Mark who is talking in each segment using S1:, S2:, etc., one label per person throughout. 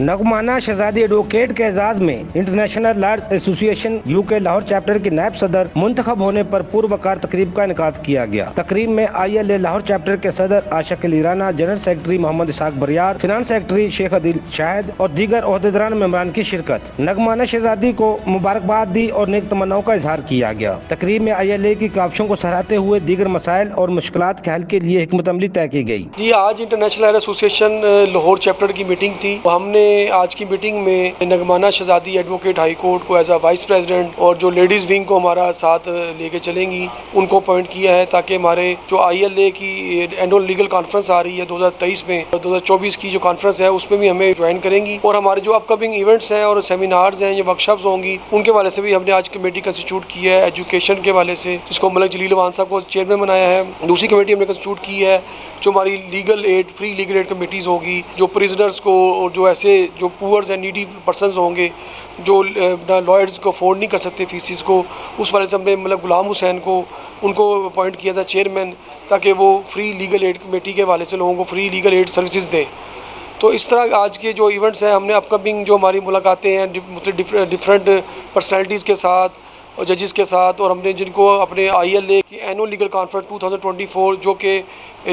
S1: नगमाना शहजादी advocate के एजाज में international lawyers association UK Lahore chapter के नायब सदर मुंतखब होने पर पूर्व वकार तकरीब का इनेकाद किया गया। तकरीब में ILA लाहौर चैप्टर के सदर Ashiq Ali Rana, general secretary Mohammad Ishaq Bariyar, finance secretary Sheikh Adil Shahid और दीगर ओहदेदारान मेंबरान की शिरकत। नगमाना शहजादी को मुबारकबाद दी और नेक तमन्नाओं का इजहार किया गया। तकरीब में ILA की काविशों को सराहते हुए दीगर मसाइल और मुश्किलात के हल के लिए हिकमत अमली तय की गई।
S2: जी, आज international lawyer association Lahore chapter की मीटिंग थी। हमने आज की मीटिंग में नगमाना शहजादी एडवोकेट हाई कोर्ट को एज अ वाइस प्रेसिडेंट और जो लेडीज़ विंग को हमारा साथ लेके चलेंगी उनको अपॉइंट किया है, ताकि हमारे जो ILA की एनुअल लीगल कॉन्फ्रेंस आ रही है 2023 में, 2024 की जो कॉन्फ्रेंस है उसमें भी हमें ज्वाइन करेंगी। और हमारे जो अपकमिंग इवेंट्स हैं और सेमिनार्स हैं, ये वर्कशॉप्स होंगी, उनके वाले से भी हमने आज कमेटी कंस्टिट्यूट की है एजुकेशन के वाले से, जिसको मलिक जलील वान साहब को चेयरमैन बनाया है। दूसरी कमेटी हमने कंस्टिट्यूट की है जो हमारी legal aid, free legal aid committees होगी, जो प्रिजनर्स को और जो ऐसे जो पुअर्स एंड नीडी पर्सनस होंगे जो लॉयर्स को अफोर्ड नहीं कर सकते फीसिस को, उस वाले से हमने मतलब गुलाम हुसैन को उनको अपॉइंट किया था चेयरमैन, ताकि वो फ्री लीगल एड कमेटी के वाले से लोगों को फ्री लीगल एड सर्विसेज दें। तो इस तरह आज के जो इवेंट्स हैं, हमने अपकमिंग जो हमारी मुलाकातें हैं डिफरेंट पर्सनैलिटीज़ के साथ और जजेस के साथ, और हमने जिनको अपने ILA की एनुअल लीगल कॉन्फ्रेंस 2024 जो कि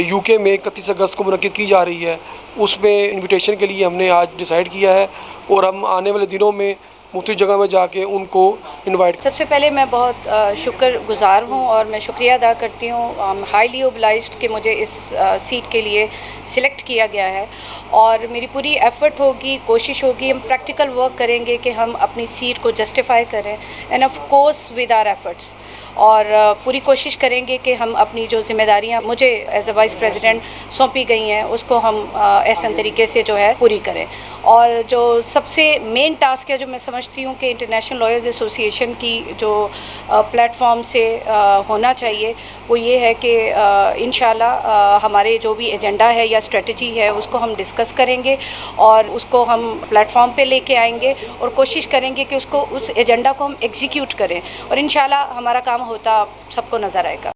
S2: UK में 31 अगस्त को मुनक्किद की जा रही है, उसमें इनविटेशन के लिए हमने आज डिसाइड किया है और हम आने वाले दिनों में मुख्तलिफ जगह में जाके उनको इनवाइट।
S3: सबसे पहले मैं बहुत शुक्रगुज़ार हूँ और मैं शुक्रिया अदा करती हूँ हाईली ओबलाइज्ड कि मुझे इस सीट के लिए सिलेक्ट किया गया है, और मेरी पूरी एफ़र्ट होगी, कोशिश होगी, हम प्रैक्टिकल वर्क करेंगे कि हम अपनी सीट को जस्टिफाई करें and of course with our efforts, और पूरी कोशिश करेंगे कि हम अपनी जो जिम्मेदारियां मुझे एज अ वाइस प्रेसिडेंट सौंपी गई हैं उसको हम ऐसे तरीके से जो है पूरी करें। और जो सबसे मेन टास्क है जो मैं समझती हूँ कि इंटरनेशनल लॉयर्स एसोसिएशन की जो प्लेटफॉर्म से होना चाहिए वो ये है कि इंशाल्लाह हमारे जो भी एजेंडा है या स्ट्रेटजी है उसको हम डिस्कस करेंगे और उसको हम प्लेटफॉर्म पे लेके आएंगे और कोशिश करेंगे कि उसको उस एजेंडा को हम एग्जीक्यूट करें, और इंशाल्लाह हमारा काम होता सबको नज़र आएगा।